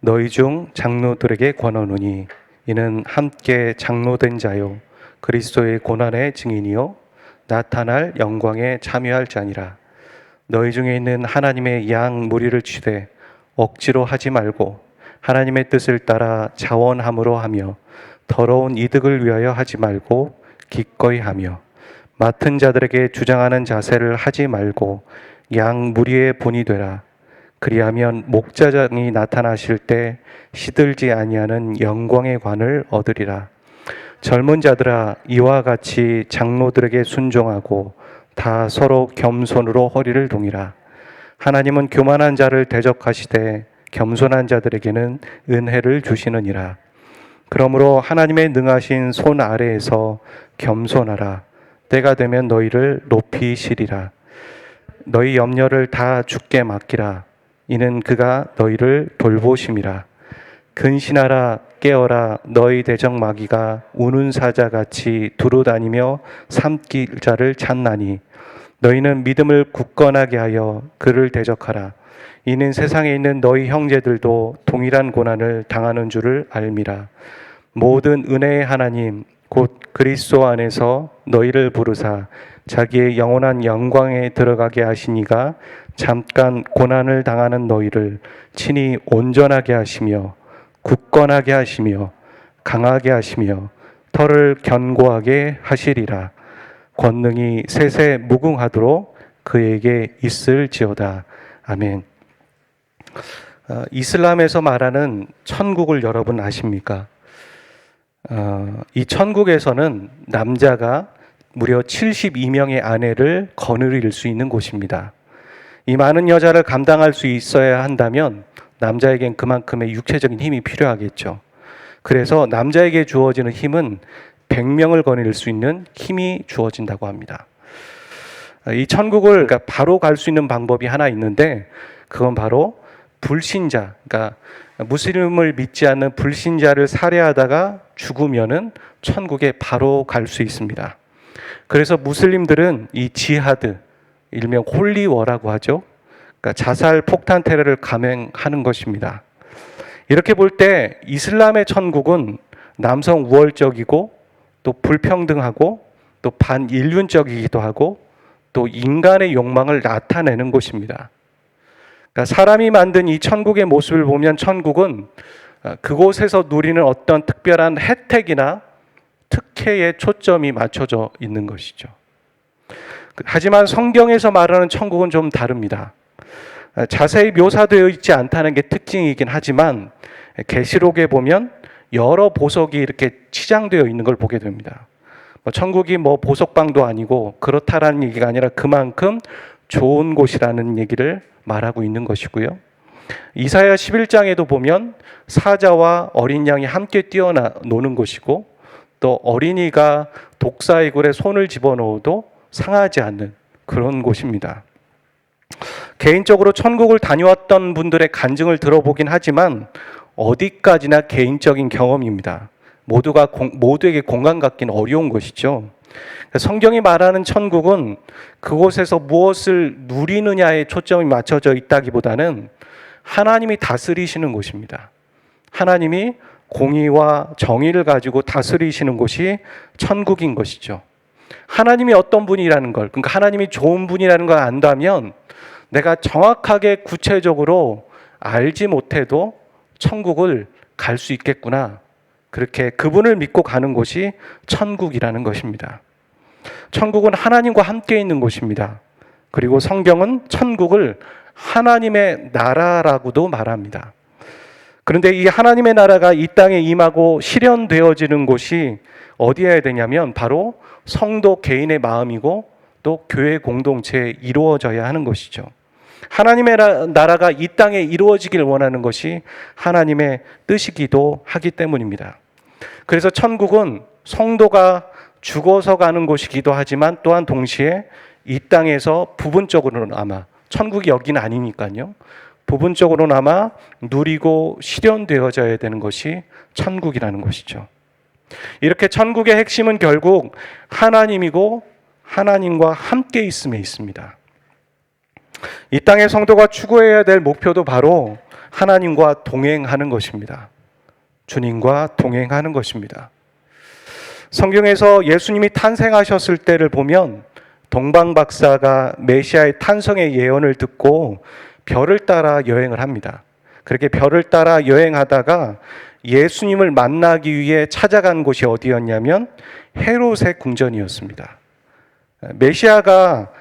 너희 중 장로들에게 권하노니 이는 함께 장로된 자요 그리스도의 고난의 증인이요 나타날 영광에 참여할 자니라. 너희 중에 있는 하나님의 양 무리를 취되 억지로 하지 말고 하나님의 뜻을 따라 자원함으로 하며 더러운 이득을 위하여 하지 말고 기꺼이 하며 맡은 자들에게 주장하는 자세를 하지 말고 양 무리의 본이 되라. 그리하면 목자장이 나타나실 때 시들지 아니하는 영광의 관을 얻으리라. 젊은 자들아, 이와 같이 장로들에게 순종하고 다 서로 겸손으로 허리를 동이라. 하나님은 교만한 자를 대적하시되 겸손한 자들에게는 은혜를 주시느니라. 그러므로 하나님의 능하신 손 아래에서 겸손하라. 때가 되면 너희를 높이시리라. 너희 염려를 다 주께 맡기라. 이는 그가 너희를 돌보심이라. 근신하라, 깨어라. 너희 대적 마귀가 우는 사자같이 두루다니며 삼킬 자를 찾나니 너희는 믿음을 굳건하게 하여 그를 대적하라. 이는 세상에 있는 너희 형제들도 동일한 고난을 당하는 줄을 알미라. 모든 은혜의 하나님 곧 그리스도 안에서 너희를 부르사 자기의 영원한 영광에 들어가게 하시니가 잠깐 고난을 당하는 너희를 친히 온전하게 하시며 굳건하게 하시며 강하게 하시며 털을 견고하게 하시리라. 권능이 세세 무궁하도록 그에게 있을지어다. 아멘. 이슬람에서 말하는 천국을 여러분 아십니까? 이 천국에서는 남자가 무려 72명의 아내를 거느릴 수 있는 곳입니다. 이 많은 여자를 감당할 수 있어야 한다면 남자에겐 그만큼의 육체적인 힘이 필요하겠죠. 그래서 남자에게 주어지는 힘은 100명을 거느릴 수 있는 힘이 주어진다고 합니다. 이 천국을 바로 갈 수 있는 방법이 하나 있는데 그건 바로 불신자, 그러니까 무슬림을 믿지 않는 불신자를 살해하다가 죽으면은 천국에 바로 갈 수 있습니다. 그래서 무슬림들은 이 지하드, 일명 홀리워라고 하죠. 그러니까 자살 폭탄 테러를 감행하는 것입니다. 이렇게 볼 때 이슬람의 천국은 남성 우월적이고 또 불평등하고 또 반인륜적이기도 하고 또 인간의 욕망을 나타내는 곳입니다. 그러니까 사람이 만든 이 천국의 모습을 보면 천국은 그곳에서 누리는 어떤 특별한 혜택이나 특혜에 초점이 맞춰져 있는 것이죠. 하지만 성경에서 말하는 천국은 좀 다릅니다. 자세히 묘사되어 있지 않다는 게 특징이긴 하지만 계시록에 보면 여러 보석이 이렇게 치장되어 있는 걸 보게 됩니다. 천국이 보석방도 아니고 그렇다라는 얘기가 아니라 그만큼 좋은 곳이라는 얘기를 말하고 있는 것이고요. 이사야 11장에도 보면 사자와 어린 양이 함께 뛰어노는 곳이고 또 어린이가 독사의 굴에 손을 집어넣어도 상하지 않는 그런 곳입니다. 개인적으로 천국을 다녀왔던 분들의 간증을 들어보긴 하지만 어디까지나 개인적인 경험입니다. 모두에게 공감 갖기는 어려운 것이죠. 성경이 말하는 천국은 그곳에서 무엇을 누리느냐에 초점이 맞춰져 있다기보다는 하나님이 다스리시는 곳입니다. 하나님이 공의와 정의를 가지고 다스리시는 곳이 천국인 것이죠. 하나님이 어떤 분이라는 걸, 그러니까 하나님이 좋은 분이라는 걸 안다면 내가 정확하게 구체적으로 알지 못해도 천국을 갈 수 있겠구나. 그렇게 그분을 믿고 가는 곳이 천국이라는 것입니다. 천국은 하나님과 함께 있는 곳입니다. 그리고 성경은 천국을 하나님의 나라라고도 말합니다. 그런데 이 하나님의 나라가 이 땅에 임하고 실현되어지는 곳이 어디여야 되냐면 바로 성도 개인의 마음이고 또 교회 공동체에 이루어져야 하는 것이죠. 하나님의 나라가 이 땅에 이루어지길 원하는 것이 하나님의 뜻이기도 하기 때문입니다. 그래서 천국은 성도가 죽어서 가는 곳이기도 하지만 또한 동시에 이 땅에서 부분적으로나마, 천국이 여기는 아니니까요, 부분적으로나마 누리고 실현되어져야 되는 것이 천국이라는 것이죠. 이렇게 천국의 핵심은 결국 하나님이고 하나님과 함께 있음에 있습니다. 이 땅의 성도가 추구해야 될 목표도 바로 하나님과 동행하는 것입니다. 주님과 동행하는 것입니다. 성경에서 예수님이 탄생하셨을 때를 보면 동방 박사가 메시아의 탄생의 예언을 듣고 별을 따라 여행을 합니다. 그렇게 별을 따라 여행하다가 예수님을 만나기 위해 찾아간 곳이 어디였냐면 헤롯의 궁전이었습니다. 메시아가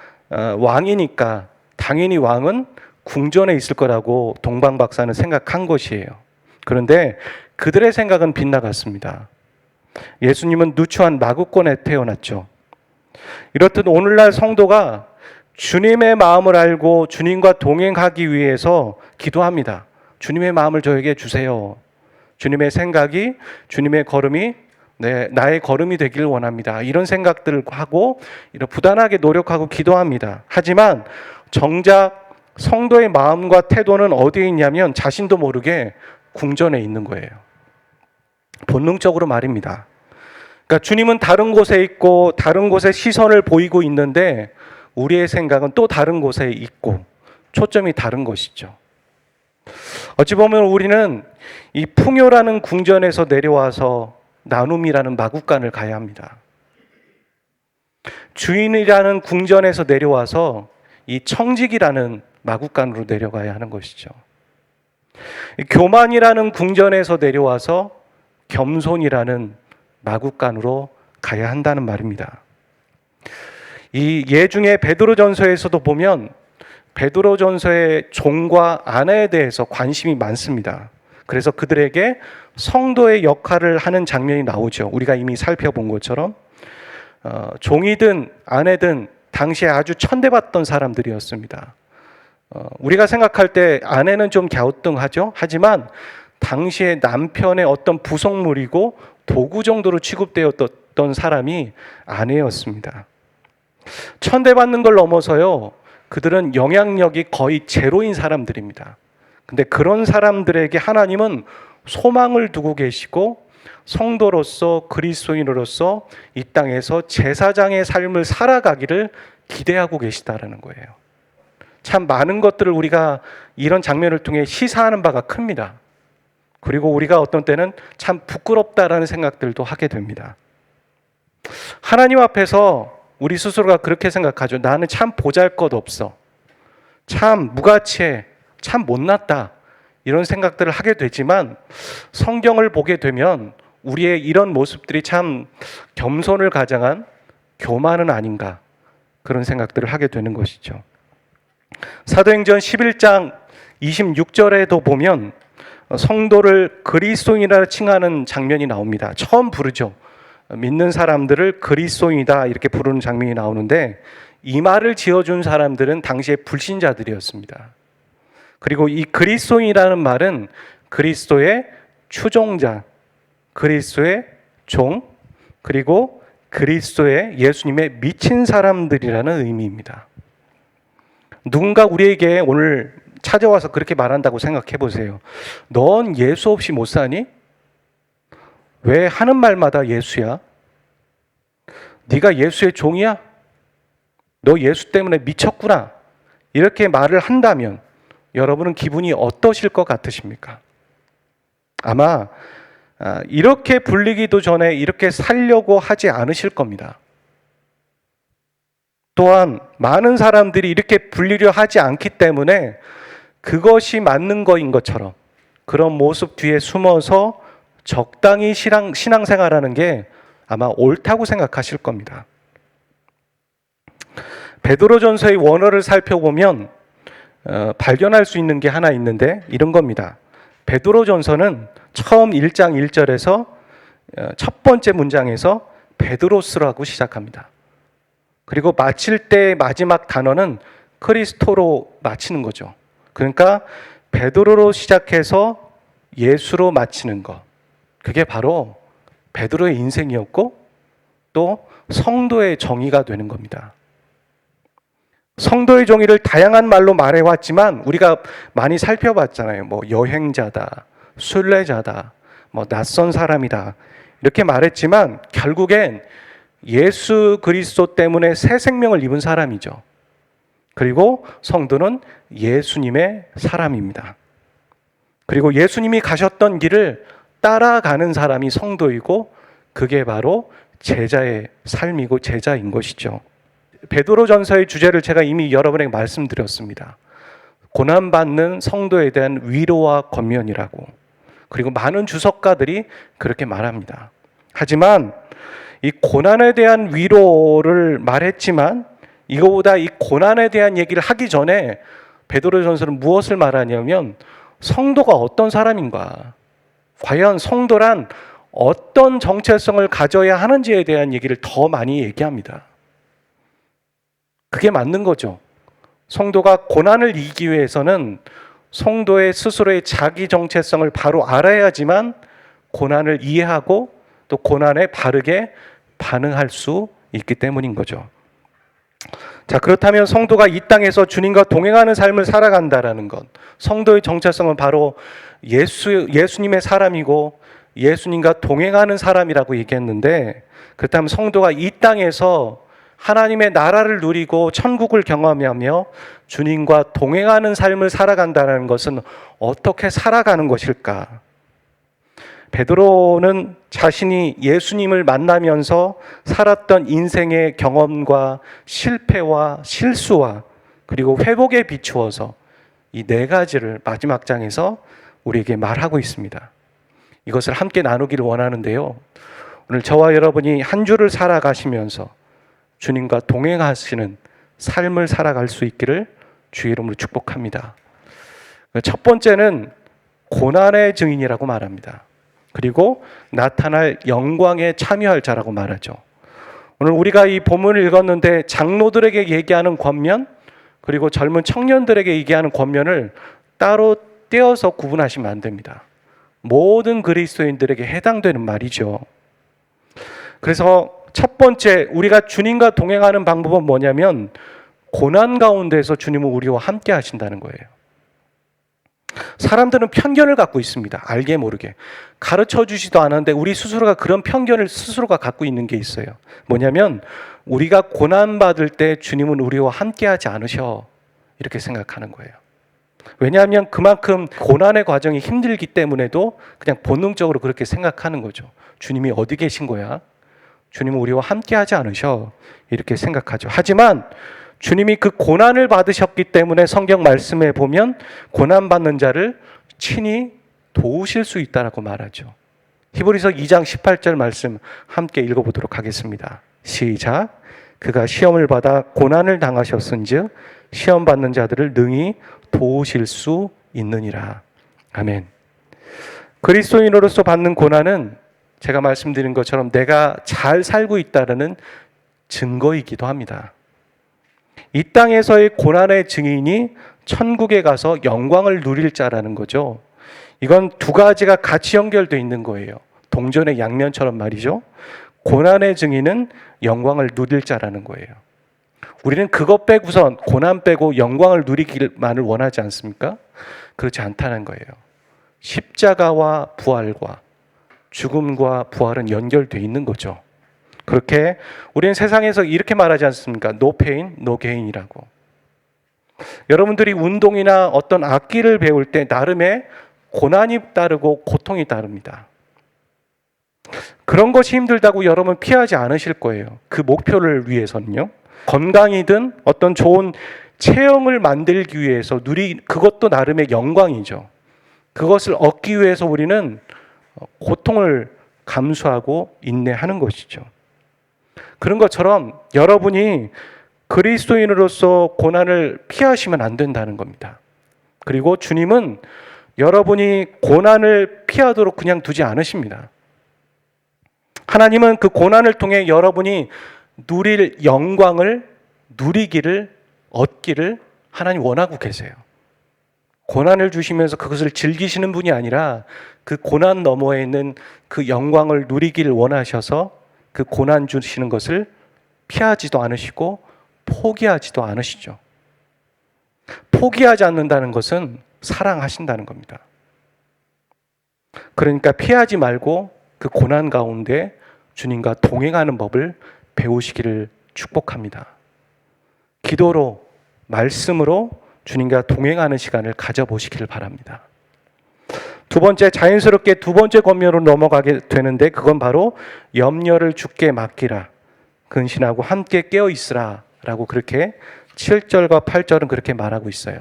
왕이니까 당연히 왕은 궁전에 있을 거라고 동방 박사는 생각한 것이에요. 그런데 그들의 생각은 빗나갔습니다. 예수님은 누추한 마구간에 태어났죠. 이렇듯 오늘날 성도가 주님의 마음을 알고 주님과 동행하기 위해서 기도합니다. 주님의 마음을 저에게 주세요. 주님의 생각이, 주님의 걸음이 나의 걸음이 되길 원합니다. 이런 생각들을 하고 이런 부단하게 노력하고 기도합니다. 하지만 정작 성도의 마음과 태도는 어디에 있냐면 자신도 모르게 궁전에 있는 거예요. 본능적으로 말입니다. 그러니까 주님은 다른 곳에 있고 다른 곳에 시선을 보이고 있는데 우리의 생각은 또 다른 곳에 있고 초점이 다른 것이죠. 어찌 보면 우리는 이 풍요라는 궁전에서 내려와서 나눔이라는 마구간을 가야 합니다. 주인이라는 궁전에서 내려와서 이 청직이라는 마구간으로 내려가야 하는 것이죠. 교만이라는 궁전에서 내려와서 겸손이라는 마구간으로 가야 한다는 말입니다. 이 예중에 베드로전서에서도 보면 베드로전서의 종과 아내에 대해서 관심이 많습니다. 그래서 그들에게 성도의 역할을 하는 장면이 나오죠. 우리가 이미 살펴본 것처럼 종이든 아내든 당시에 아주 천대받던 사람들이었습니다. 우리가 생각할 때 아내는 좀 갸우뚱하죠. 하지만 당시에 남편의 어떤 부속물이고 도구 정도로 취급되었던 사람이 아내였습니다. 천대받는 걸 넘어서요, 그들은 영향력이 거의 제로인 사람들입니다. 근데 그런 사람들에게 하나님은 소망을 두고 계시고 성도로서 그리스도인으로서 이 땅에서 제사장의 삶을 살아가기를 기대하고 계시다라는 거예요. 참 많은 것들을 우리가 이런 장면을 통해 시사하는 바가 큽니다. 그리고 우리가 어떤 때는 참 부끄럽다라는 생각들도 하게 됩니다. 하나님 앞에서 우리 스스로가 그렇게 생각하죠. 나는 참 보잘것없어. 참 무가치해. 참 못났다. 이런 생각들을 하게 되지만 성경을 보게 되면 우리의 이런 모습들이 참 겸손을 가장한 교만은 아닌가, 그런 생각들을 하게 되는 것이죠. 사도행전 11장 26절에도 보면 성도를 그리스도인이라 칭하는 장면이 나옵니다. 처음 부르죠. 믿는 사람들을 그리스도인이다 이렇게 부르는 장면이 나오는데 이 말을 지어준 사람들은 당시에 불신자들이었습니다. 그리고 이 그리스도인이라는 말은 그리스도의 추종자, 그리스도의 종, 그리고 그리스도의 예수님의 미친 사람들이라는 의미입니다. 누군가 우리에게 오늘 찾아와서 그렇게 말한다고 생각해 보세요. 넌 예수 없이 못 사니? 왜 하는 말마다 예수야? 네가 예수의 종이야? 너 예수 때문에 미쳤구나. 이렇게 말을 한다면 여러분은 기분이 어떠실 것 같으십니까? 아마 이렇게 불리기도 전에 이렇게 살려고 하지 않으실 겁니다. 또한 많은 사람들이 이렇게 불리려 하지 않기 때문에 그것이 맞는 거인 것처럼 그런 모습 뒤에 숨어서 적당히 신앙생활하는 게 아마 옳다고 생각하실 겁니다. 베드로전서의 원어를 살펴보면 발견할 수 있는 게 하나 있는데 이런 겁니다. 베드로전서는 처음 1장 1절에서 첫 번째 문장에서 베드로스라고 시작합니다. 그리고 마칠 때 마지막 단어는 크리스토로 마치는 거죠. 그러니까 베드로로 시작해서 예수로 마치는 것. 그게 바로 베드로의 인생이었고 또 성도의 정의가 되는 겁니다. 성도의 정의를 다양한 말로 말해왔지만 우리가 많이 살펴봤잖아요. 뭐 여행자다, 순례자다, 뭐 낯선 사람이다 이렇게 말했지만 결국엔 예수 그리스도 때문에 새 생명을 입은 사람이죠. 그리고 성도는 예수님의 사람입니다. 그리고 예수님이 가셨던 길을 따라가는 사람이 성도이고 그게 바로 제자의 삶이고 제자인 것이죠. 베드로전서의 주제를 제가 이미 여러분에게 말씀드렸습니다. 고난받는 성도에 대한 위로와 권면이라고. 그리고 많은 주석가들이 그렇게 말합니다. 하지만 이 고난에 대한 위로를 말했지만 이거보다 이 고난에 대한 얘기를 하기 전에 베드로전서는 무엇을 말하냐면 성도가 어떤 사람인가, 과연 성도란 어떤 정체성을 가져야 하는지에 대한 얘기를 더 많이 얘기합니다. 그게 맞는 거죠. 성도가 고난을 이기기 위해서는 성도의 스스로의 자기 정체성을 바로 알아야지만 고난을 이해하고 또 고난에 바르게 반응할 수 있기 때문인 거죠. 자, 그렇다면 성도가 이 땅에서 주님과 동행하는 삶을 살아간다라는 것, 성도의 정체성은 바로 예수님의 사람이고 예수님과 동행하는 사람이라고 얘기했는데, 그렇다면 성도가 이 땅에서 하나님의 나라를 누리고 천국을 경험하며 주님과 동행하는 삶을 살아간다는 것은 어떻게 살아가는 것일까? 베드로는 자신이 예수님을 만나면서 살았던 인생의 경험과 실패와 실수와 그리고 회복에 비추어서 이 네 가지를 마지막 장에서 우리에게 말하고 있습니다. 이것을 함께 나누기를 원하는데요. 오늘 저와 여러분이 한 주를 살아가시면서 주님과 동행하시는 삶을 살아갈 수 있기를 주의 이름으로 축복합니다. 첫 번째는 고난의 증인이라고 말합니다. 그리고 나타날 영광에 참여할 자라고 말하죠. 오늘 우리가 이 본문을 읽었는데 장로들에게 얘기하는 권면, 그리고 젊은 청년들에게 얘기하는 권면을 따로 떼어서 구분하시면 안 됩니다. 모든 그리스도인들에게 해당되는 말이죠. 그래서 첫 번째, 우리가 주님과 동행하는 방법은 뭐냐면 고난 가운데서 주님은 우리와 함께 하신다는 거예요. 사람들은 편견을 갖고 있습니다. 알게 모르게. 가르쳐 주지도 않았는데 우리 스스로가 그런 편견을 스스로가 갖고 있는 게 있어요. 뭐냐면 우리가 고난받을 때 주님은 우리와 함께 하지 않으셔, 이렇게 생각하는 거예요. 왜냐하면 그만큼 고난의 과정이 힘들기 때문에도 그냥 본능적으로 그렇게 생각하는 거죠. 주님이 어디 계신 거야? 주님은 우리와 함께 하지 않으셔, 이렇게 생각하죠. 하지만 주님이 그 고난을 받으셨기 때문에 성경 말씀에 보면 고난받는 자를 친히 도우실 수 있다라고 말하죠. 히브리서 2장 18절 말씀 함께 읽어보도록 하겠습니다. 시작. 그가 시험을 받아 고난을 당하셨은즉 시험 받는 자들을 능히 도우실 수 있느니라. 아멘. 그리스도인으로서 받는 고난은 제가 말씀드린 것처럼 내가 잘 살고 있다는 증거이기도 합니다. 이 땅에서의 고난의 증인이 천국에 가서 영광을 누릴 자라는 거죠. 이건 두 가지가 같이 연결되어 있는 거예요. 동전의 양면처럼 말이죠. 고난의 증인은 영광을 누릴 자라는 거예요. 우리는 그것 빼고선 고난 빼고 영광을 누리기만을 원하지 않습니까? 그렇지 않다는 거예요. 십자가와 부활과 죽음과 부활은 연결되어 있는 거죠. 그렇게 우리는 세상에서 이렇게 말하지 않습니까? No pain, no gain이라고. 여러분들이 운동이나 어떤 악기를 배울 때 나름의 고난이 따르고 고통이 따릅니다. 그런 것이 힘들다고 여러분 피하지 않으실 거예요. 그 목표를 위해서는요. 건강이든 어떤 좋은 체형을 만들기 위해서 그것도 나름의 영광이죠. 그것을 얻기 위해서 우리는 고통을 감수하고 인내하는 것이죠. 그런 것처럼 여러분이 그리스도인으로서 고난을 피하시면 안 된다는 겁니다. 그리고 주님은 여러분이 고난을 피하도록 그냥 두지 않으십니다. 하나님은 그 고난을 통해 여러분이 누릴 영광을 누리기를, 얻기를 하나님 원하고 계세요. 고난을 주시면서 그것을 즐기시는 분이 아니라 그 고난 너머에 있는 그 영광을 누리기를 원하셔서 그 고난 주시는 것을 피하지도 않으시고 포기하지도 않으시죠. 포기하지 않는다는 것은 사랑하신다는 겁니다. 그러니까 피하지 말고 그 고난 가운데 주님과 동행하는 법을 배우시기를 축복합니다. 기도로 말씀으로 주님과 동행하는 시간을 가져보시기를 바랍니다. 두 번째, 자연스럽게 두 번째 권면으로 넘어가게 되는데 그건 바로 염려를 주께 맡기라. 근신하고 함께 깨어 있으라 라고 그렇게 7절과 8절은 그렇게 말하고 있어요.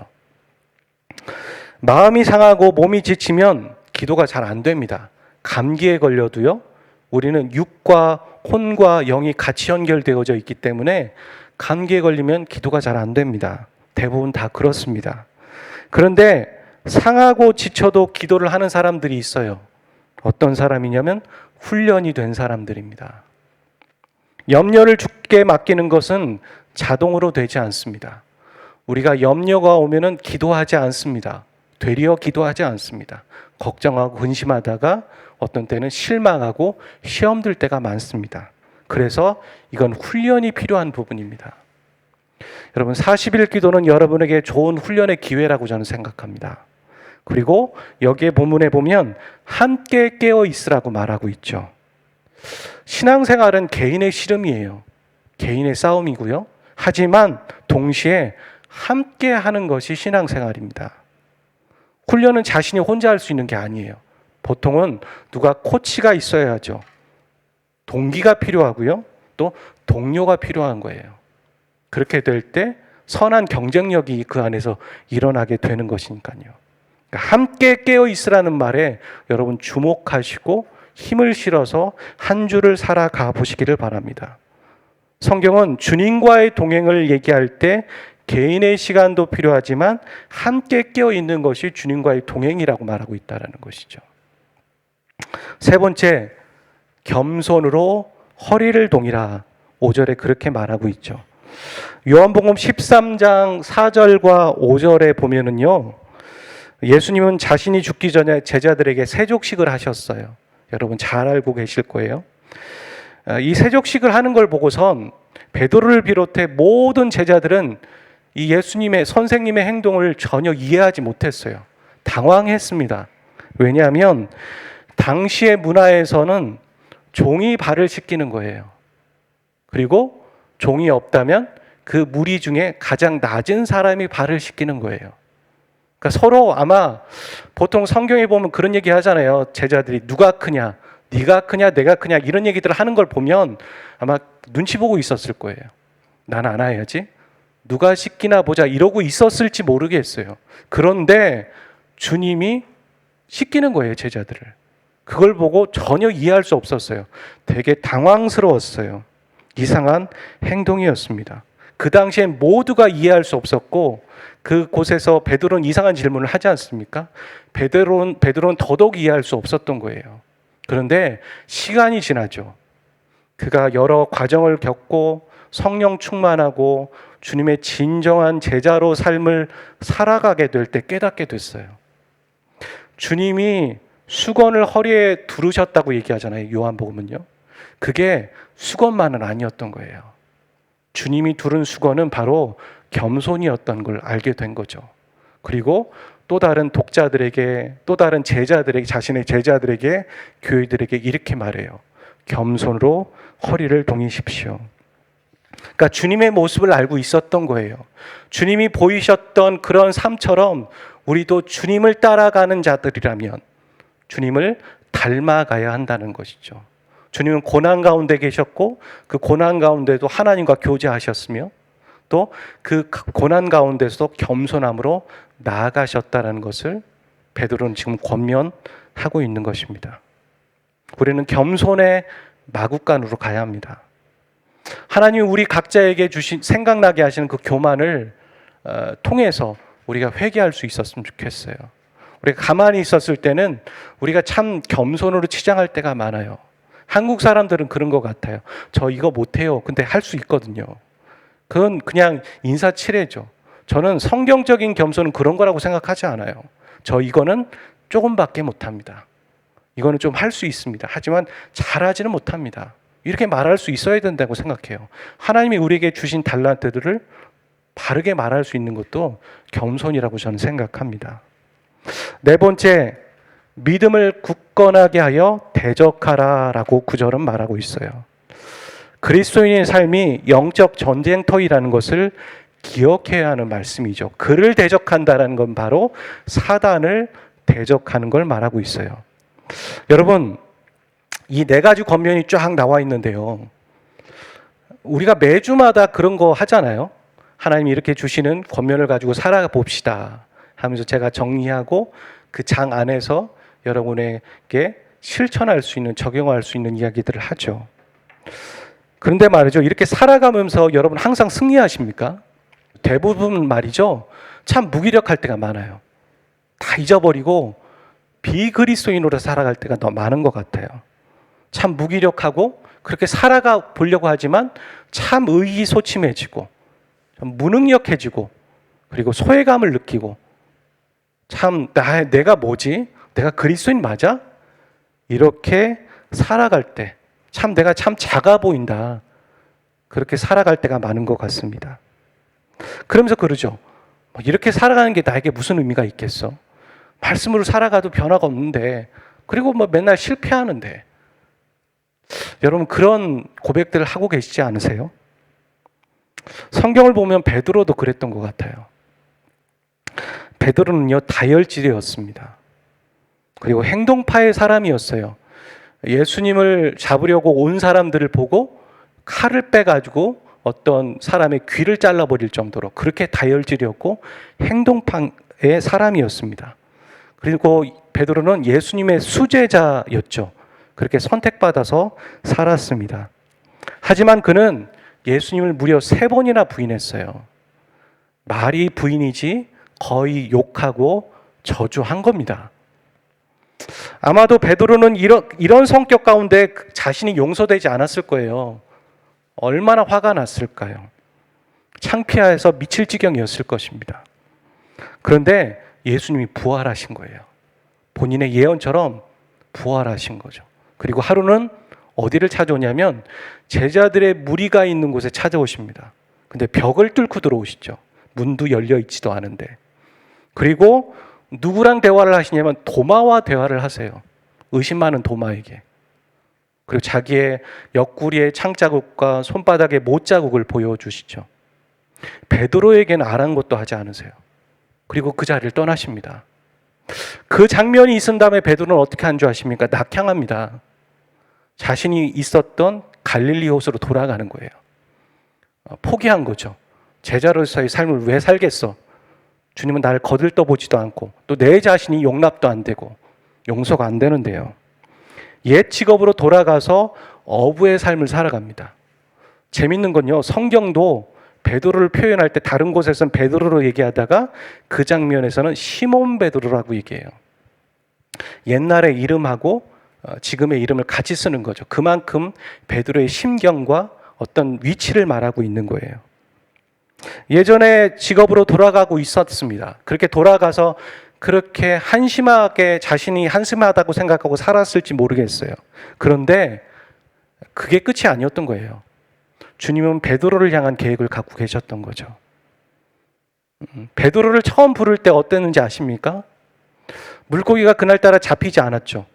마음이 상하고 몸이 지치면 기도가 잘 안 됩니다. 감기에 걸려도요, 우리는 육과 혼과 영이 같이 연결되어져 있기 때문에 감기에 걸리면 기도가 잘 안 됩니다. 대부분 다 그렇습니다. 그런데 상하고 지쳐도 기도를 하는 사람들이 있어요. 어떤 사람이냐면 훈련이 된 사람들입니다. 염려를 주께 맡기는 것은 자동으로 되지 않습니다. 우리가 염려가 오면은 기도하지 않습니다. 되려 기도하지 않습니다. 걱정하고 근심하다가 어떤 때는 실망하고 시험 들 때가 많습니다. 그래서 이건 훈련이 필요한 부분입니다. 여러분, 40일 기도는 여러분에게 좋은 훈련의 기회라고 저는 생각합니다. 그리고 여기에 본문에 보면 함께 깨어 있으라고 말하고 있죠. 신앙생활은 개인의 씨름이에요. 개인의 싸움이고요. 하지만 동시에 함께 하는 것이 신앙생활입니다. 훈련은 자신이 혼자 할 수 있는 게 아니에요. 보통은 누가 코치가 있어야 하죠. 동기가 필요하고요. 또 동료가 필요한 거예요. 그렇게 될 때 선한 경쟁력이 그 안에서 일어나게 되는 것이니까요. 그러니까 함께 깨어 있으라는 말에 여러분 주목하시고 힘을 실어서 한 주를 살아가 보시기를 바랍니다. 성경은 주님과의 동행을 얘기할 때 개인의 시간도 필요하지만 함께 깨어 있는 것이 주님과의 동행이라고 말하고 있다는 것이죠. 세 번째, 겸손으로 허리를 동이라 5절에 그렇게 말하고 있죠. 요한복음 13장 4절과 5절에 보면은요, 예수님은 자신이 죽기 전에 제자들에게 세족식을 하셨어요. 여러분 잘 알고 계실 거예요. 이 세족식을 하는 걸 보고선 베드로를 비롯해 모든 제자들은 이 예수님의 선생님의 행동을 전혀 이해하지 못했어요. 당황했습니다. 왜냐하면 당시의 문화에서는 종이 발을 씻기는 거예요. 그리고 종이 없다면 그 무리 중에 가장 낮은 사람이 발을 씻기는 거예요. 그러니까 서로 아마 보통 성경에 보면 그런 얘기 하잖아요. 제자들이 누가 크냐, 네가 크냐, 내가 크냐 이런 얘기들을 하는 걸 보면 아마 눈치 보고 있었을 거예요. 난 안 해야지. 누가 씻기나 보자 이러고 있었을지 모르겠어요. 그런데 주님이 씻기는 거예요, 제자들을. 그걸 보고 전혀 이해할 수 없었어요. 되게 당황스러웠어요. 이상한 행동이었습니다. 그 당시엔 모두가 이해할 수 없었고 그곳에서 베드로는 이상한 질문을 하지 않습니까? 베드로는 더더욱 이해할 수 없었던 거예요. 그런데 시간이 지나죠. 그가 여러 과정을 겪고 성령 충만하고 주님의 진정한 제자로 삶을 살아가게 될 때 깨닫게 됐어요. 주님이 수건을 허리에 두르셨다고 얘기하잖아요. 요한복음은요. 그게 수건만은 아니었던 거예요. 주님이 두른 수건은 바로 겸손이었던 걸 알게 된 거죠. 그리고 또 다른 독자들에게, 또 다른 제자들에게, 자신의 제자들에게, 교회들에게 이렇게 말해요. 겸손으로 허리를 동이십시오. 그러니까 주님의 모습을 알고 있었던 거예요. 주님이 보이셨던 그런 삶처럼 우리도 주님을 따라가는 자들이라면 주님을 닮아가야 한다는 것이죠. 주님은 고난 가운데 계셨고 그 고난 가운데도 하나님과 교제하셨으며 또 그 고난 가운데서도 겸손함으로 나아가셨다는 것을 베드로는 지금 권면하고 있는 것입니다. 우리는 겸손의 마구간으로 가야 합니다. 하나님이 우리 각자에게 주신 생각나게 하시는 그 교만을 통해서 우리가 회개할 수 있었으면 좋겠어요. 우리가 가만히 있었을 때는 우리가 참 겸손으로 치장할 때가 많아요. 한국 사람들은 그런 것 같아요. 저 이거 못해요. 근데 할 수 있거든요. 그건 그냥 인사치레죠. 저는 성경적인 겸손은 그런 거라고 생각하지 않아요. 저 이거는 조금밖에 못합니다. 이거는 좀 할 수 있습니다. 하지만 잘하지는 못합니다. 이렇게 말할 수 있어야 된다고 생각해요. 하나님이 우리에게 주신 달란트들을 바르게 말할 수 있는 것도 겸손이라고 저는 생각합니다. 네 번째, 믿음을 굳건하게 하여 대적하라라고 구절은 말하고 있어요. 그리스도인의 삶이 영적 전쟁터이라는 것을 기억해야 하는 말씀이죠. 그를 대적한다라는 건 바로 사단을 대적하는 걸 말하고 있어요. 여러분, 이 네 가지 권면이 쫙 나와 있는데요. 우리가 매주마다 그런 거 하잖아요. 하나님이 이렇게 주시는 권면을 가지고 살아봅시다 하면서 제가 정리하고 그 장 안에서 여러분에게 실천할 수 있는, 적용할 수 있는 이야기들을 하죠. 그런데 말이죠, 이렇게 살아가면서 여러분 항상 승리하십니까? 대부분 말이죠, 참 무기력할 때가 많아요. 다 잊어버리고 비그리스도인으로 살아갈 때가 더 많은 것 같아요. 참 무기력하고 그렇게 살아가 보려고 하지만 참 의기소침해지고 무능력해지고 그리고 소외감을 느끼고 참 내가 뭐지? 내가 그리스도인 맞아? 이렇게 살아갈 때 참 내가 참 작아 보인다. 그렇게 살아갈 때가 많은 것 같습니다. 그러면서 그러죠. 이렇게 살아가는 게 나에게 무슨 의미가 있겠어? 말씀으로 살아가도 변화가 없는데, 그리고 맨날 실패하는데. 여러분 그런 고백들을 하고 계시지 않으세요? 성경을 보면 베드로도 그랬던 것 같아요. 베드로는요, 다혈질이었습니다. 그리고 행동파의 사람이었어요. 예수님을 잡으려고 온 사람들을 보고 칼을 빼가지고 어떤 사람의 귀를 잘라버릴 정도로 그렇게 다혈질이었고 행동파의 사람이었습니다. 그리고 베드로는 예수님의 수제자였죠. 그렇게 선택받아서 살았습니다. 하지만 그는 예수님을 무려 3번이나 부인했어요. 말이 부인이지 거의 욕하고 저주한 겁니다. 아마도 베드로는 이런 성격 가운데 자신이 용서되지 않았을 거예요. 얼마나 화가 났을까요? 창피해서 미칠 지경이었을 것입니다. 그런데 예수님이 부활하신 거예요. 본인의 예언처럼 부활하신 거죠. 그리고 하루는 어디를 찾아오냐면 제자들의 무리가 있는 곳에 찾아오십니다. 근데 벽을 뚫고 들어오시죠. 문도 열려 있지도 않은데. 그리고 누구랑 대화를 하시냐면 도마와 대화를 하세요. 의심 많은 도마에게. 그리고 자기의 옆구리의 창자국과 손바닥의 못자국을 보여주시죠. 베드로에게는 아랑곳도 하지 않으세요. 그리고 그 자리를 떠나십니다. 그 장면이 있은 다음에 베드로는 어떻게 한 줄 아십니까? 낙향합니다. 자신이 있었던 갈릴리 호수로 돌아가는 거예요. 포기한 거죠. 제자로서의 삶을 왜 살겠어? 주님은 나를 거들떠보지도 않고 또 내 자신이 용납도 안 되고 용서가 안 되는데요. 옛 직업으로 돌아가서 어부의 삶을 살아갑니다. 재밌는 건요, 성경도 베드로를 표현할 때 다른 곳에서는 베드로로 얘기하다가 그 장면에서는 시몬 베드로라고 얘기해요. 옛날의 이름하고 지금의 이름을 같이 쓰는 거죠. 그만큼 베드로의 심경과 어떤 위치를 말하고 있는 거예요. 예전에 직업으로 돌아가고 있었습니다. 그렇게 돌아가서 그렇게 한심하게 자신이 한심하다고 생각하고 살았을지 모르겠어요. 그런데 그게 끝이 아니었던 거예요. 주님은 베드로를 향한 계획을 갖고 계셨던 거죠. 베드로를 처음 부를 때 어땠는지 아십니까? 물고기가 그날따라 잡히지 않았죠.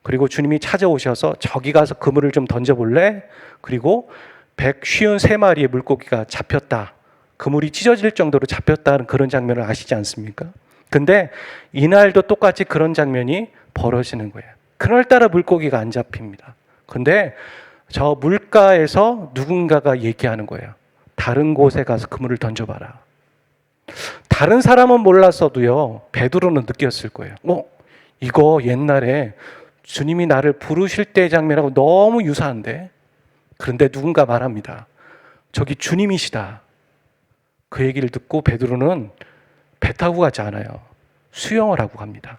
그리고 주님이 찾아오셔서 저기 가서 그물을 좀 던져볼래? 그리고 153마리의 물고기가 잡혔다. 그물이 찢어질 정도로 잡혔다는 그런 장면을 아시지 않습니까? 근데 이날도 똑같이 그런 장면이 벌어지는 거예요. 그날따라 물고기가 안 잡힙니다. 근데 저 물가에서 누군가가 얘기하는 거예요. 다른 곳에 가서 그물을 던져봐라. 다른 사람은 몰랐어도요, 베드로는 느꼈을 거예요. 이거 옛날에 주님이 나를 부르실 때의 장면하고 너무 유사한데? 그런데 누군가 말합니다. 저기 주님이시다. 그 얘기를 듣고 베드로는 배 타고 가지 않아요. 수영을 하고 갑니다.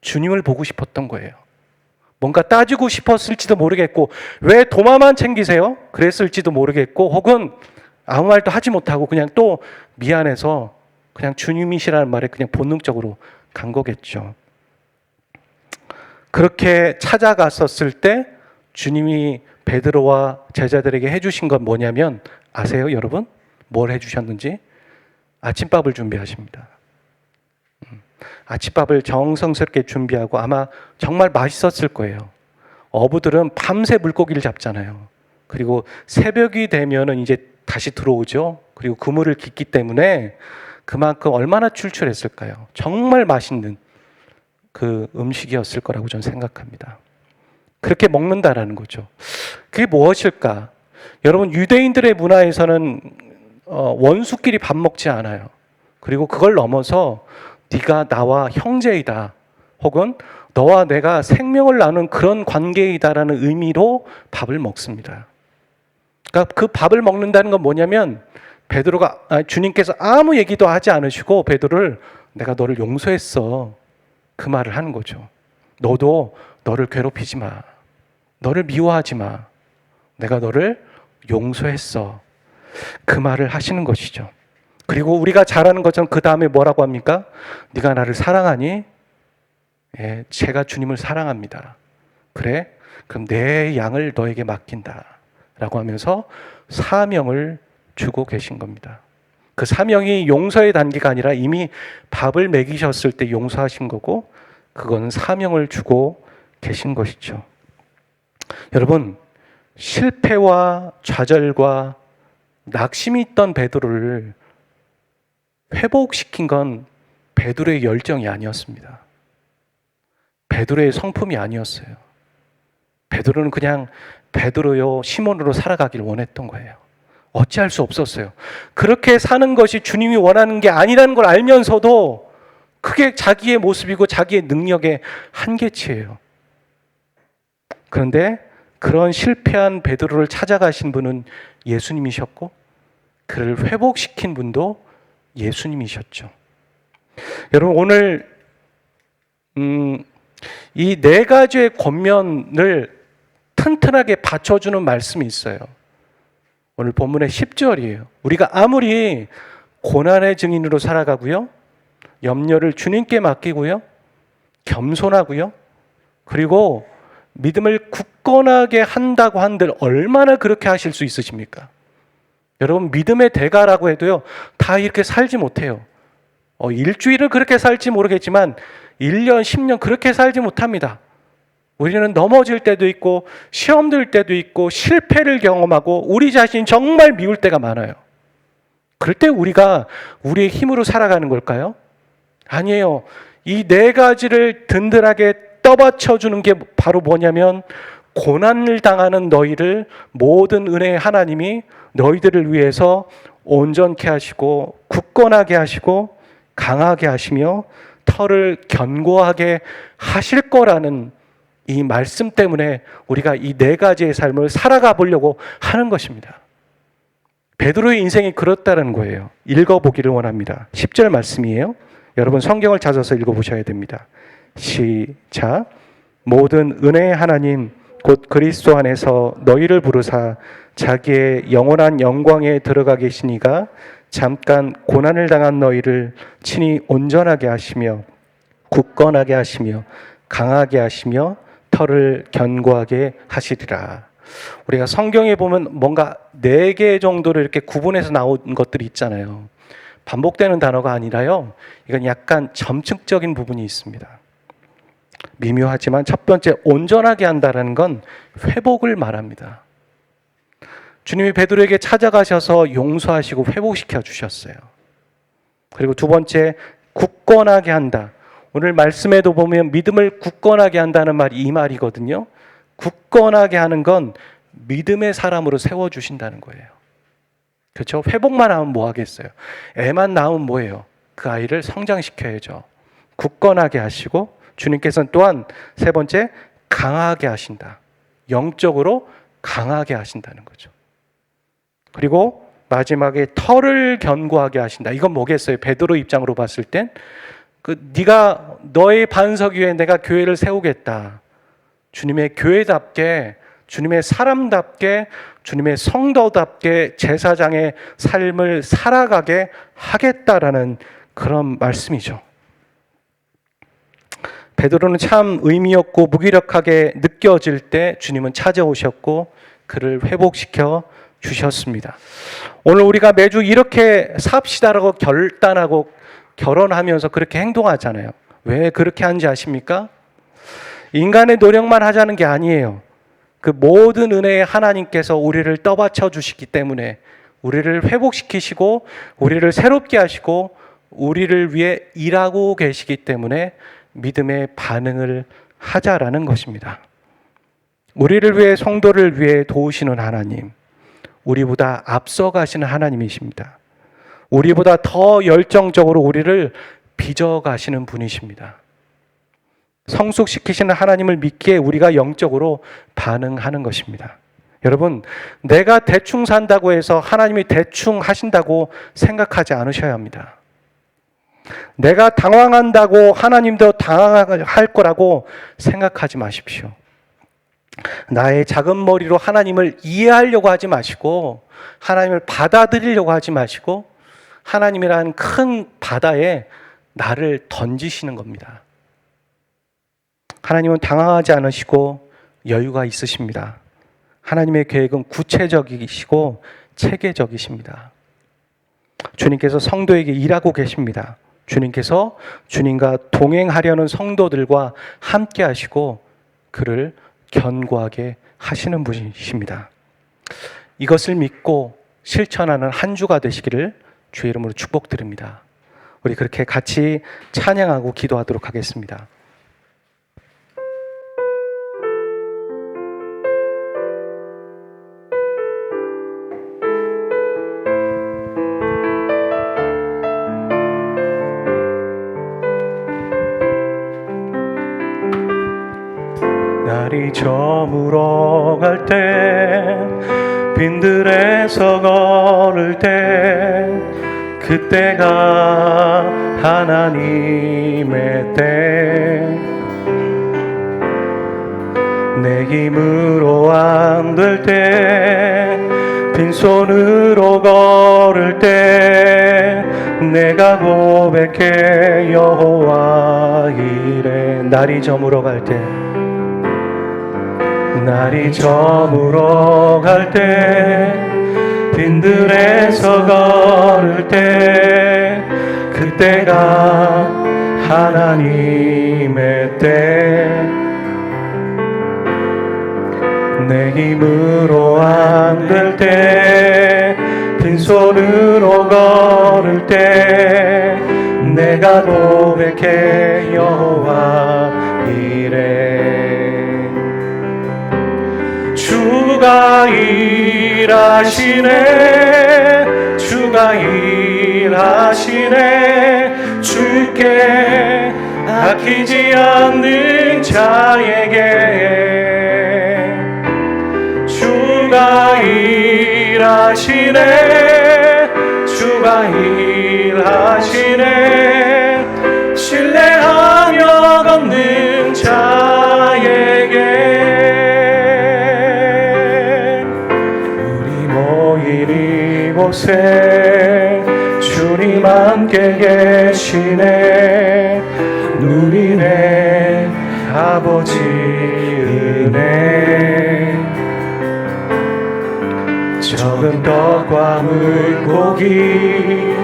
주님을 보고 싶었던 거예요. 뭔가 따지고 싶었을지도 모르겠고, 왜 도마만 챙기세요? 그랬을지도 모르겠고, 혹은 아무 말도 하지 못하고 그냥 또 미안해서 그냥 주님이시라는 말에 그냥 본능적으로 간 거겠죠. 그렇게 찾아갔었을 때 주님이 베드로와 제자들에게 해주신 건 뭐냐면, 아세요, 여러분? 뭘 해주셨는지? 아침밥을 준비하십니다. 아침밥을 정성스럽게 준비하고 아마 정말 맛있었을 거예요. 어부들은 밤새 물고기를 잡잖아요. 그리고 새벽이 되면은 이제 다시 들어오죠. 그리고 그물을 깃기 때문에 그만큼 얼마나 출출했을까요? 정말 맛있는 그 음식이었을 거라고 저는 생각합니다. 그렇게 먹는다라는 거죠. 그게 무엇일까? 여러분, 유대인들의 문화에서는 원수끼리 밥 먹지 않아요. 그리고 그걸 넘어서 네가 나와 형제이다, 혹은 너와 내가 생명을 나누는 그런 관계이다라는 의미로 밥을 먹습니다. 그러니까 그 밥을 먹는다는 건 뭐냐면, 주님께서 아무 얘기도 하지 않으시고 베드로를, 내가 너를 용서했어, 그 말을 하는 거죠. 너도 너를 괴롭히지 마, 너를 미워하지 마, 내가 너를 용서했어, 그 말을 하시는 것이죠. 그리고 우리가 잘 아는 것처럼 그 다음에 뭐라고 합니까? 네가 나를 사랑하니? 예, 제가 주님을 사랑합니다. 그래? 그럼 내 양을 너에게 맡긴다 라고 하면서 사명을 주고 계신 겁니다. 그 사명이 용서의 단계가 아니라 이미 밥을 먹이셨을 때 용서하신 거고, 그거는 사명을 주고 계신 것이죠. 여러분, 실패와 좌절과 낙심이 있던 베드로를 회복시킨 건 베드로의 열정이 아니었습니다. 베드로의 성품이 아니었어요. 베드로는 그냥 베드로요 시몬으로 살아가길 원했던 거예요. 어찌할 수 없었어요. 그렇게 사는 것이 주님이 원하는 게 아니라는 걸 알면서도 그게 자기의 모습이고 자기의 능력의 한계치예요. 그런데 그런 실패한 베드로를 찾아가신 분은 예수님이셨고, 그를 회복시킨 분도 예수님이셨죠. 여러분, 오늘 이 네 가지의 권면을 튼튼하게 받쳐주는 말씀이 있어요. 오늘 본문의 10절이에요. 우리가 아무리 고난의 증인으로 살아가고요, 염려를 주님께 맡기고요, 겸손하고요, 그리고 믿음을 굳건하게 한다고 한들 얼마나 그렇게 하실 수 있으십니까? 여러분, 믿음의 대가라고 해도요, 다 이렇게 살지 못해요. 일주일을 그렇게 살지 모르겠지만 1년, 10년 그렇게 살지 못합니다. 우리는 넘어질 때도 있고 시험 들 때도 있고 실패를 경험하고 우리 자신 정말 미울 때가 많아요. 그럴 때 우리가 우리의 힘으로 살아가는 걸까요? 아니에요. 이 네 가지를 든든하게 떠받쳐주는 게 바로 뭐냐면, 고난을 당하는 너희를 모든 은혜의 하나님이 너희들을 위해서 온전케 하시고 굳건하게 하시고 강하게 하시며 털을 견고하게 하실 거라는 이 말씀 때문에 우리가 이 네 가지의 삶을 살아가 보려고 하는 것입니다. 베드로의 인생이 그렇다는 거예요. 읽어보기를 원합니다. 10절 말씀이에요. 여러분, 성경을 찾아서 읽어보셔야 됩니다. 시작. 모든 은혜의 하나님 곧 그리스도 안에서 너희를 부르사 자기의 영원한 영광에 들어가 계시니가 잠깐 고난을 당한 너희를 친히 온전하게 하시며 굳건하게 하시며 강하게 하시며 털을 견고하게 하시리라. 우리가 성경에 보면 뭔가 4개 정도로 이렇게 구분해서 나온 것들이 있잖아요. 반복되는 단어가 아니라요, 이건 약간 점층적인 부분이 있습니다. 미묘하지만 첫 번째, 온전하게 한다는 건 회복을 말합니다. 주님이 베드로에게 찾아가셔서 용서하시고 회복시켜 주셨어요. 그리고 두 번째, 굳건하게 한다. 오늘 말씀에도 보면 믿음을 굳건하게 한다는 말이 이 말이거든요. 굳건하게 하는 건 믿음의 사람으로 세워주신다는 거예요. 그렇죠? 회복만 하면 뭐 하겠어요? 애만 낳으면 뭐예요? 그 아이를 성장시켜야죠. 굳건하게 하시고, 주님께서는 또한 세 번째, 강하게 하신다. 영적으로 강하게 하신다는 거죠. 그리고 마지막에 털을 견고하게 하신다. 이건 뭐겠어요? 베드로 입장으로 봤을 땐 네가 너의 반석 위에 내가 교회를 세우겠다. 주님의 교회답게, 주님의 사람답게, 주님의 성도답게 제사장의 삶을 살아가게 하겠다라는 그런 말씀이죠. 베드로는 참 의미 없고 무기력하게 느껴질 때 주님은 찾아오셨고 그를 회복시켜 주셨습니다. 오늘 우리가 매주 이렇게 삽시다라고 결단하고 결혼하면서 그렇게 행동하잖아요. 왜 그렇게 하는지 아십니까? 인간의 노력만 하자는 게 아니에요. 그 모든 은혜의 하나님께서 우리를 떠받쳐 주시기 때문에 우리를 회복시키시고 우리를 새롭게 하시고 우리를 위해 일하고 계시기 때문에 믿음의 반응을 하자라는 것입니다. 우리를 위해, 성도를 위해 도우시는 하나님, 우리보다 앞서가시는 하나님이십니다. 우리보다 더 열정적으로 우리를 빚어가시는 분이십니다. 성숙시키시는 하나님을 믿기에 우리가 영적으로 반응하는 것입니다. 여러분, 내가 대충 산다고 해서 하나님이 대충 하신다고 생각하지 않으셔야 합니다. 내가 당황한다고 하나님도 당황할 거라고 생각하지 마십시오. 나의 작은 머리로 하나님을 이해하려고 하지 마시고, 하나님을 받아들이려고 하지 마시고, 하나님이라는 큰 바다에 나를 던지시는 겁니다. 하나님은 당황하지 않으시고 여유가 있으십니다. 하나님의 계획은 구체적이시고 체계적이십니다. 주님께서 성도에게 일하고 계십니다. 주님께서 주님과 동행하려는 성도들과 함께 하시고 그를 견고하게 하시는 분이십니다. 이것을 믿고 실천하는 한 주가 되시기를 주의 이름으로 축복드립니다. 우리 그렇게 같이 찬양하고 기도하도록 하겠습니다. 날이 저물어 갈 때, 빈들에서 걸을 때, 그때가 하나님의 때. 내 힘으로 안 될 때, 빈손으로 걸을 때, 내가 고백해 여호와 이래. 날이 저물어 갈 때, 날이 저물어 갈 때, 빈들에서 걸을 때, 그때가 하나님의 때. 내 힘으로 안 될 때, 빈손으로 걸을 때, 내가 고백해 여호와 이래. 주가 일하시네, 주가 일하시네. 주께 아끼지 않는 자에게 주가 일하시네, 주가 일하시네. 신뢰하며 걷는 자에게 이곳에 주님 함께 계시네. 누리네 아버지 은혜. 적은 떡과 물고기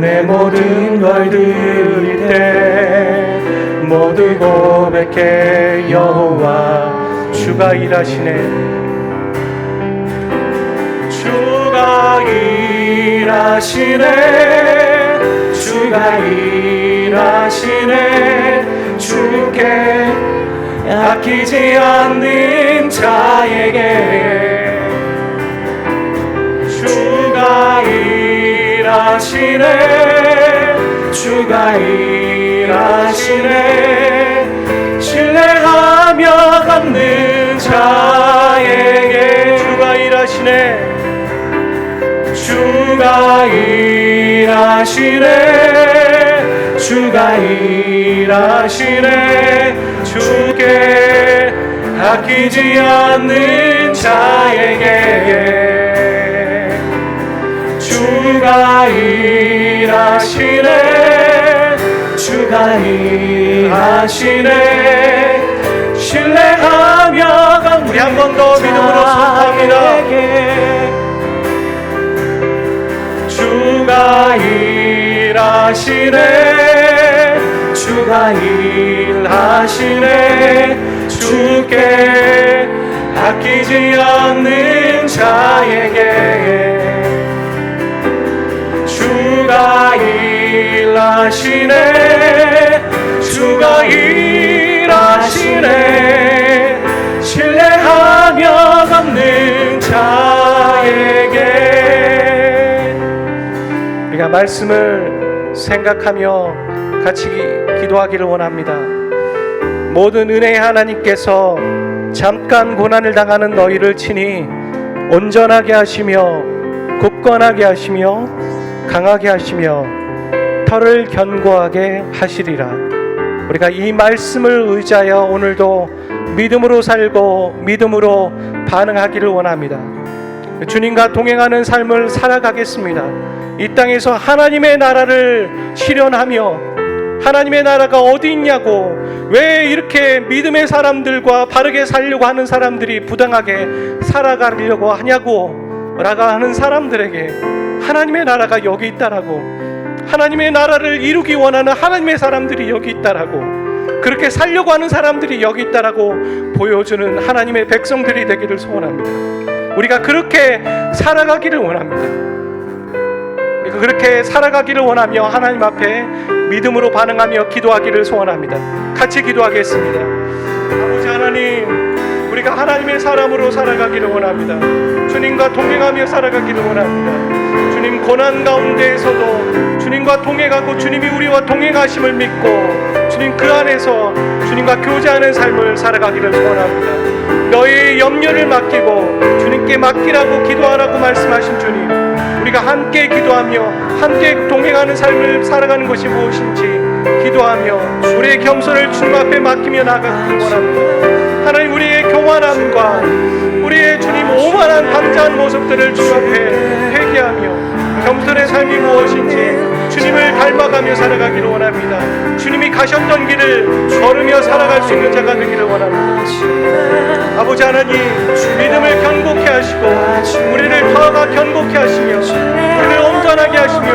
내 모든 걸 드릴 때, 모두 고백해 여호와 주가 일하시네. 주가 일하시네, 주가 일하시네. 주께 아끼지 않는 자에게 주가 일하시네, 주가 일하시네. 신뢰하며 걷는 자에게 주가 일하시네, 주가 일하시네, 주가 일하시네. 주께 아끼지 않는 자에게 주가 일하시네, 주가 일하시네. 신뢰하며 걷는 우리 한 번 더 믿음으로 선포합니다. 주가 일하시네, 주가 일하시네. 주께 아끼지 않는 자에게 일하시네. 주가 일하시네. 신뢰하며 걷는 자에게. 우리가 말씀을 생각하며 같이 기도하기를 원합니다. 모든 은혜의 하나님께서 잠깐 고난을 당하는 너희를 친히 온전하게 하시며 굳건하게 하시며 강하게 하시며 털을 견고하게 하시리라. 우리가 이 말씀을 의지하여 오늘도 믿음으로 살고 믿음으로 반응하기를 원합니다. 주님과 동행하는 삶을 살아가겠습니다. 이 땅에서 하나님의 나라를 실현하며 하나님의 나라가 어디 있냐고, 왜 이렇게 믿음의 사람들과 바르게 살려고 하는 사람들이 부당하게 살아가려고 하냐고 라고 하는 사람들에게 하나님의 나라가 여기 있다라고, 하나님의 나라를 이루기 원하는 하나님의 사람들이 여기 있다라고, 그렇게 살려고 하는 사람들이 여기 있다라고 보여주는 하나님의 백성들이 되기를 소원합니다. 우리가 그렇게 살아가기를 원합니다. 우리가 그렇게 살아가기를 원하며 하나님 앞에 믿음으로 반응하며 기도하기를 소원합니다. 같이 기도하겠습니다. 아버지 하나님, 우리가 하나님의 사람으로 살아가기를 원합니다. 주님과 동행하며 살아가기를 원합니다. 주님 고난 가운데에서도 주님과 동행하고 주님이 우리와 동행하심을 믿고 주님 그 안에서 주님과 교제하는 삶을 살아가기를 소원합니다. 너희의 염려를 맡기고 주님께 맡기라고 기도하라고 말씀하신 주님, 우리가 함께 기도하며 함께 동행하는 삶을 살아가는 것이 무엇인지 기도하며 우리의 겸손을 주님 앞에 맡기며 나아가기를 원합니다. 하나님, 우리의 교만함과 우리의 주님 오만한 방자한 모습들을 주님 앞에 회개하며 겸손의 삶이 무엇인지 주님을 닮아가며 살아가기를 원합니다. 주님이 가셨던 길을 걸으며 살아갈 수 있는 자가 되기를 원합니다. 아버지 하나님, 믿음을 견고케 하시고 우리를 더가 견고케 하시며 우리를 온전하게 하시며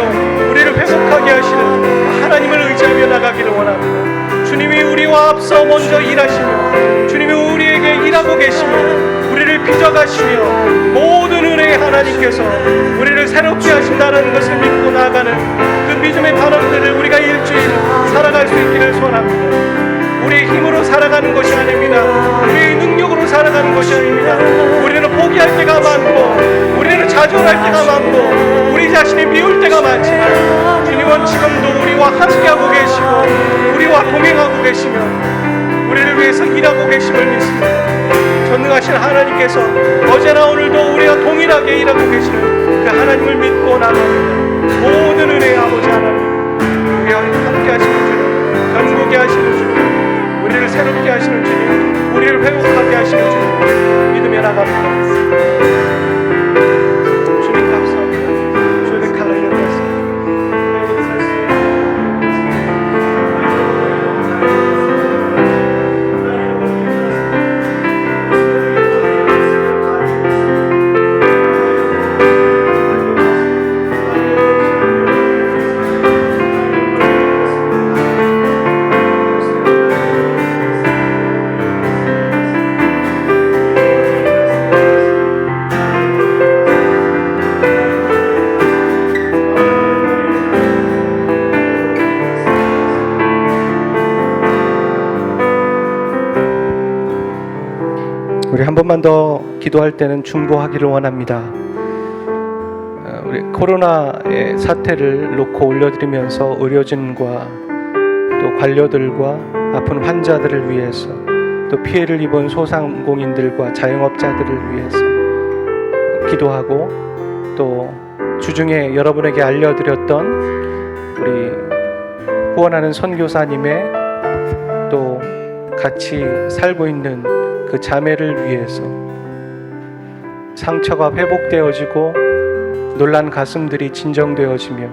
우리를 회복하게 하시는 하나님을 의지하며 나가기를 원합니다. 주님이 우리와 앞서 먼저 일하시며 주님이 우리에게 일하고 계시며 우리를 빚어가시며 모든 은혜의 하나님께서 우리를 새롭게 하신다는 것을 믿고 나아가는 그 믿음의 발언들을 우리가 일주일 살아갈 수 있기를 소원합니다. 우리의 힘으로 살아가는 것이 아닙니다. 우리의 능력으로 살아가는 것이 아닙니다. 우리는 포기할 때가 많고 우리는 좌절할 때가 많고 우리 자신이 미울 때가 많지만 주님은 지금도 우리와 함께하고 계시고 우리와 동행하고 계시며 우리를 위해서 일하고 계심을 믿습니다. 전능하신 하나님께서 어제나 오늘도 우리와 동일하게 일하고 계시는 그 하나님을 믿고 나갑니다. 모든 은혜의 아버지 하나님, 우리와 함께 하시는 주님, 견고하게 하시는 주님, 우리를 새롭게 하시는 주님, 우리를 회복하게 하시는 주님 믿으며 나갑니다. 주님 감사합니다. 주님의 칼날을 받습니다. 우리 한 번만 더 기도할 때는 중보하기를 원합니다. 우리 코로나의 사태를 놓고 올려드리면서 의료진과 또 관료들과 아픈 환자들을 위해서 또 피해를 입은 소상공인들과 자영업자들을 위해서 기도하고 또 주중에 여러분에게 알려드렸던 우리 후원하는 선교사님의 또 같이 살고 있는 그 자매를 위해서 상처가 회복되어지고 놀란 가슴들이 진정되어지며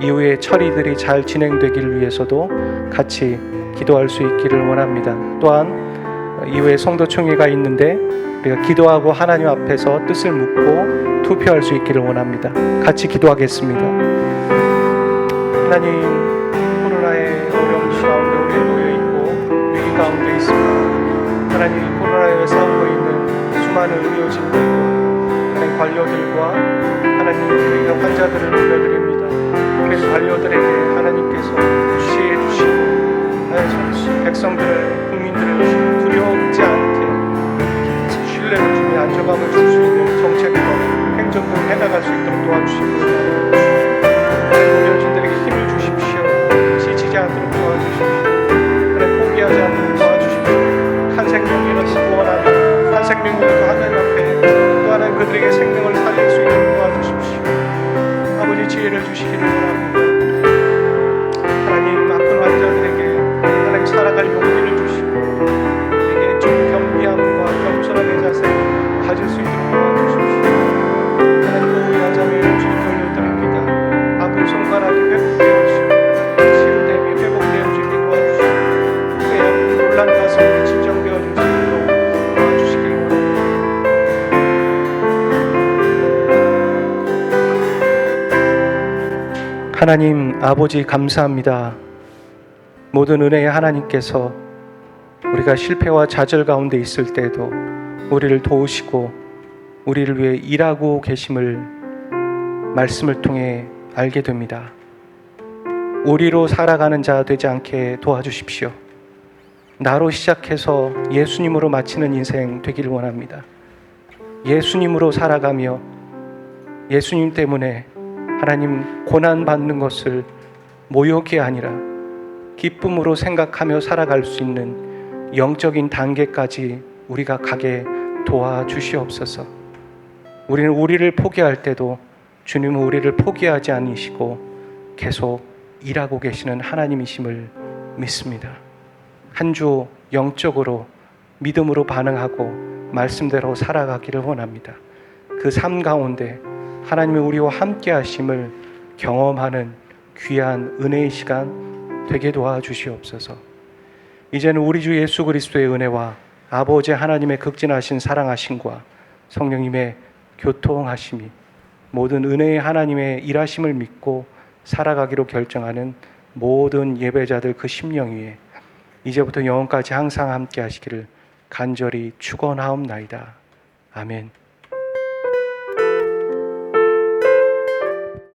이후의 처리들이 잘 진행되기를 위해서도 같이 기도할 수 있기를 원합니다. 또한 이후에 성도총회가 있는데 우리가 기도하고 하나님 앞에서 뜻을 묻고 투표할 수 있기를 원합니다. 같이 기도하겠습니다. 하나님, 코로나의 어려운 시 가운데 우리가 놓여있고 위기 가운데 있습니다. 하나님, 코로나에 싸우고 있는 수많은 의료진들과 하나님 관료들과 하나님 우리가 환자들을 올려드립니다. 우리 관료들에게 하나님께서 도와주시고 하나님 어려진들에게 힘을 주십시오. 지치지 않도록 도와주십시오. 하나님 포기하지 않도록 도와주십시오. 한 생명을 원하며 한 생명이라도 하나님 앞에 또 하나님 그들에게 생명을 살릴 수 있도록 도와주십시오. 아버지 지혜를 주시기를 원합니다. 하나님 아픈 환자들에게 하나님 살아갈 용기를 주시고 내게 좀 겸비함과 겸손함의 자세 가질 수 있도록 도와주십시오. 하나님 보호하자며 주님 돌려드립니다. 아픈 손가락이 회복되어지고 치료됨이 회복되어지게 도와주시고 회양 놀란 가슴이 진정되어질 수 있도록 도와주시길 원합니다. 하나님 아버지 감사합니다. 모든 은혜의 하나님께서 우리가 실패와 좌절 가운데 있을 때에도 우리를 도우시고 우리를 위해 일하고 계심을 말씀을 통해 알게 됩니다. 우리로 살아가는 자 되지 않게 도와주십시오. 나로 시작해서 예수님으로 마치는 인생 되기를 원합니다. 예수님으로 살아가며 예수님 때문에 하나님 고난받는 것을 모욕이 아니라 기쁨으로 생각하며 살아갈 수 있는 영적인 단계까지 우리가 가게 도와주시옵소서. 우리는 우리를 포기할 때도 주님은 우리를 포기하지 않으시고 계속 일하고 계시는 하나님이심을 믿습니다. 한 주 영적으로 믿음으로 반응하고 말씀대로 살아가기를 원합니다. 그 삶 가운데 하나님이 우리와 함께 하심을 경험하는 귀한 은혜의 시간 되게 도와주시옵소서. 이제는 우리 주 예수 그리스도의 은혜와 아버지 하나님의 극진하신 사랑하심과 성령님의 교통하심이 모든 은혜의 하나님의 일하심을 믿고 살아가기로 결정하는 모든 예배자들 그 심령 위에 이제부터 영원까지 항상 함께 하시기를 간절히 축원하옵나이다. 아멘.